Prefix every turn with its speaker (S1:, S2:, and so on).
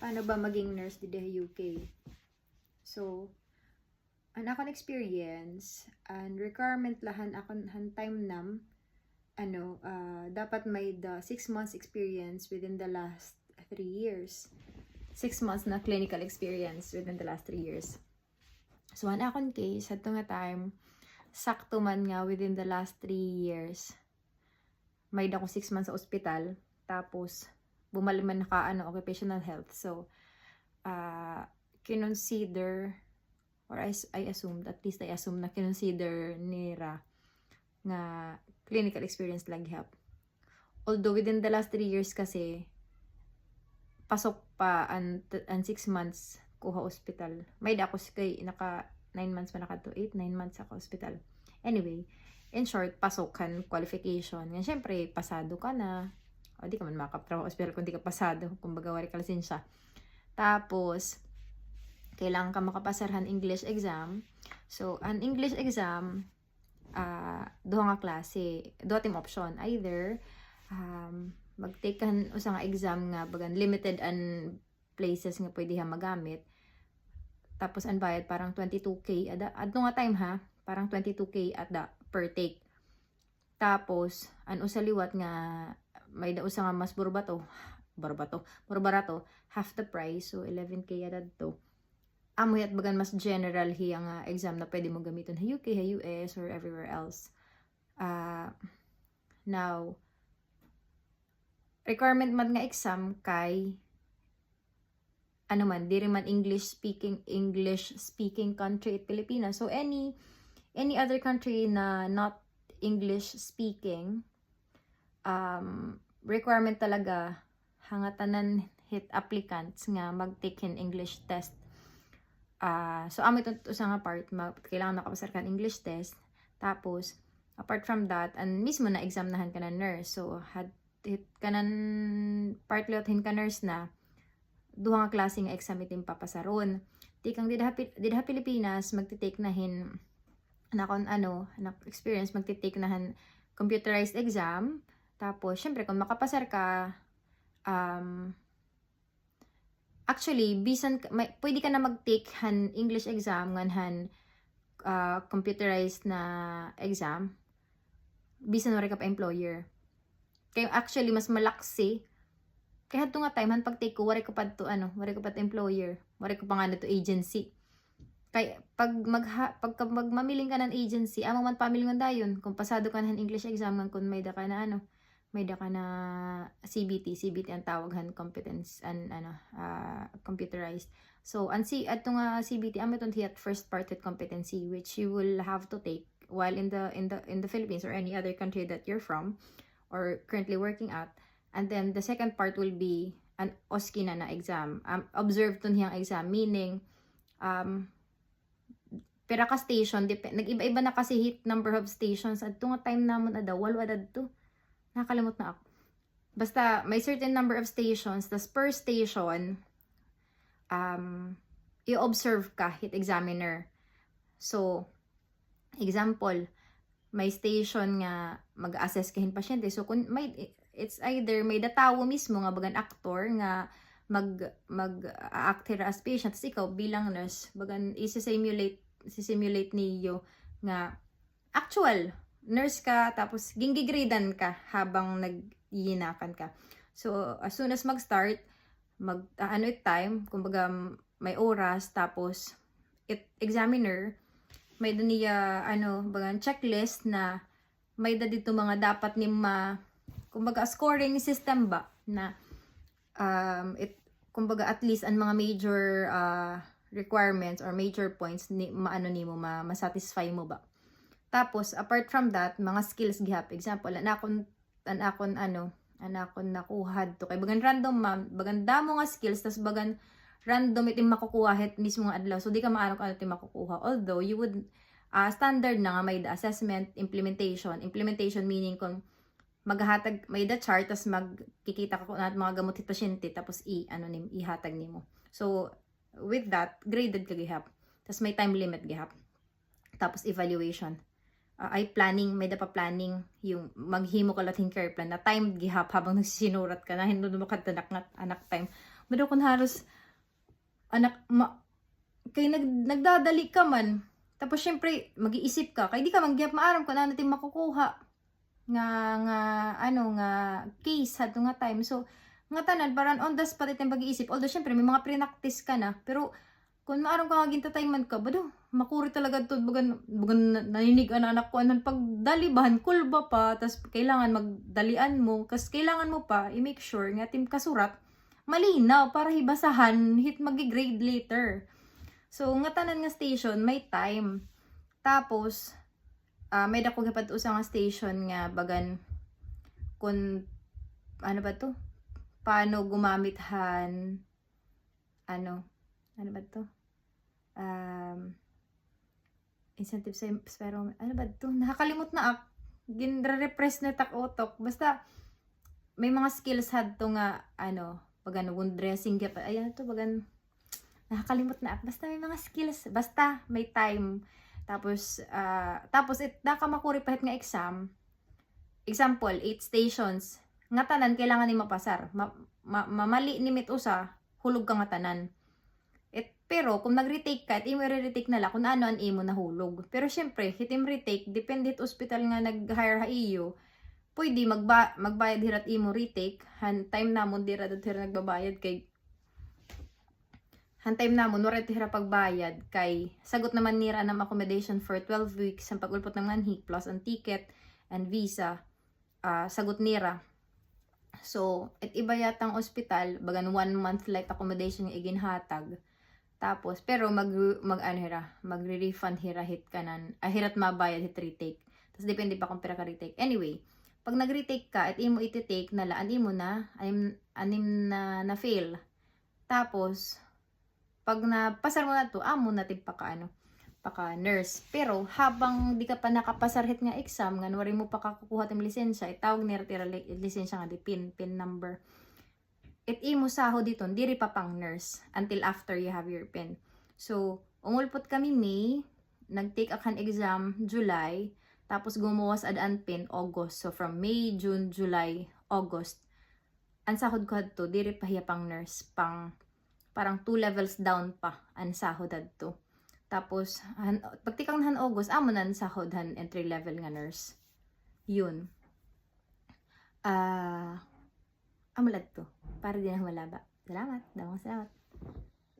S1: paano ba maging nurse dito sa UK. So, an akong experience, and requirement lahan akong time nam, dapat may the 6 months experience within the last 3 years. 6 months na clinical experience within the last 3 years. So, an akong case, at nga time, sakto man nga within the last 3 years, may dako 6 months sa ospital, tapos, bumalik man naka occupational health. So, kinonsider, or I assumed, at least I assume na kinonsider nira nga clinical experience laghap. Although within the last 3 years kasi, pasok pa ang 6 months kuha hospital. May dako kay naka 9 months pa naka to 8, 9 months sa hospital. Anyway, in short, pasok kan qualification. Yan, syempre, pasado ka na. O, di ka man makatrabaho hospital kung di ka pasado. Kung bagawari ka lisensya. Tapos, kailangan ka makapasarhan English exam. So, an English exam, duha nga klase. Duha tim option. Either, mag-take ka usa nga exam nga bagan limited and places nga pwede ha magamit. Tapos, ang bayad parang 22K. Adto nga time ha, parang 22K at per take. Tapos, an usaliwat nga may dausa nga mas barato, half the price, so 11K adad to. Amoy at bagan mas general hiya nga exam na pwede mo gamiton sa UK, sa US, or everywhere else. Now, requirement man nga exam kay diri man English speaking country at Pilipinas. So any other country na not English speaking, requirement talaga hangatanan hit applicants nga mag-take in English test. So amo ito sa nga part, kailangan nakapasar ka English test. Tapos, apart from that, and mismo na examnahan ka na nurse. So, hit ka na partly at hin ka nurse na, duha nga klase nga exam itin papasaron. Tikang didha Pilipinas, magtitake na hin, experience, magtitake na hin computerized exam. Tapos, syempre, kung makapasar ka, actually, pwede ka na mag-take han English exam, ngan computerized na exam, bisan wala ka pa employer. Kaya actually, mas malaksi. Kaya ito nga time, han pag-take ko, wala ka pa to employer. Wala ka pa nga to agency. Kaya, pag mamiling ka ng agency, amo man pamiling nga dayon, kung pasado ka ng English exam, kung may da ka na CBT ang tawaghan, competence and computerized. So ato nga CBT amo itong hiyat first part with competency, which you will have to take while in the Philippines or any other country that you're from or currently working at. And then the second part will be an OSCE na exam. Observe to niyang exam, meaning pera ka station, nag-iba-iba na kasi hit number of stations. At nga time namon walo adad to. Nakalimot na ako. Basta, may certain number of stations, tas per station, i-observe ka, hit examiner. So, example, may station nga mag-assess kahin pasyente. So, kung it's either may datawo mismo nga bagan actor nga mag-act as patient, tas ikaw bilang nurse, bagan isi-simulate niyo nga actual nurse ka, tapos gingigradan ka habang nag-iinakan ka. So, as soon as mag-start, time, kumbaga may oras, tapos examiner, may doon niya, checklist na may dito mga dapat ni kumbaga scoring system ba, na kumbaga at least ang mga major requirements or major points ma-satisfy mo ba. Tapos, apart from that, mga skills gihap. Example, anakon nakuha to. Kay bagan random bagan damo nga skills, tas bagan random itim makukuha hit mismo nga adlaw. So, di ka maano itim makukuha. Although, you would, standard na nga may the assessment, implementation. Implementation meaning kung maghatag, may the chart, tas magkikita ka kung mga gamot hit pasyente, tapos ihatag nimo. So, with that, graded ka gihap. Tas may time limit gihap. Tapos, evaluation. Ay planning, may pa planning yung maghimo ka lating care plan na time gihap habang nagsisinurat ka na hinunod mo ka anak time Bado kung halos anak kay nagdadali ka man. Tapos syempre mag-iisip ka kay di ka mangyap maaram ko na natin makukuha nga case hadto nga time. So nga tanan parang on the spot itong pag-iisip. Although syempre may mga pre-practice ka na, pero kung maaram ka nga gintatayman ka, bado makuri talaga to bugan naninig ang anak ko anan pagdalibahan kulba pa, tas kailangan magdalian mo kas kailangan mo pa i-make sure nga tim kasurat malinaw para hibasahan hit magi-grade later. So nga tanan nga station may time. Tapos may dako gapad usa nga station nga bagan kun ano ba to? Paano gumamithan ano ba to? Incentive sa pero ano ba to? Nakakalimot na ak. Ginre-repress na tak utok. Basta may mga skills hadto nga bagan wound dressing gyap. Ayan to bagan nakakalimot na ak. Basta may mga skills, basta may time. Tapos naka makuri pahit nga exam. Example, 8 stations. Nga tanan kailangan ni mapasar. Mamali ni mit usa, hulog ka nga tanan. Pero kung nag-retake ka, imo re-retake nala kung ano ang imo nahulog. Pero syempre, hitim retake, depende hospital nga nag-hire ha iyo, pwede magbayad hirat imo retake, han time namon dira dad hira nagbabayad kay han time namon wala hira pagbayad kay sagot naman nira ng accommodation for 12 weeks ang pagulpot ng manhik plus ang ticket and visa, sagot nira. So, iba yatang ospital, bagan 1 month like accommodation nga iginhatag. Tapos, pero magre-refund hira hit kanan, hirat mabayad hit retake. Tapos, depende pa kung pera ka retake. Anyway, pag nag-retake ka, at imo iti-take nala, anim na fail. Tapos, pag napasar mo na to, amo natin paka nurse. Pero, habang di ka pa nakapasar hit nga exam, nga wari mo pa kakukuha ng lisensya, itawag nira tira lisensya nga di PIN number. Imo sahod dito, diri pa pang nurse until after you have your PIN. So, umulpot kami May, nag-take akan exam July, tapos gumuwas ad PIN August. So, from May, June, July, August, ang sahod ko hadto, diri pa hiya pang nurse, parang 2 levels down pa ang sahod hadto. Tapos, pagtikang han August, amo na ang sahod han entry level nga nurse. Yun. Amulad to. Para din ang malaba. Salamat. Damang salamat.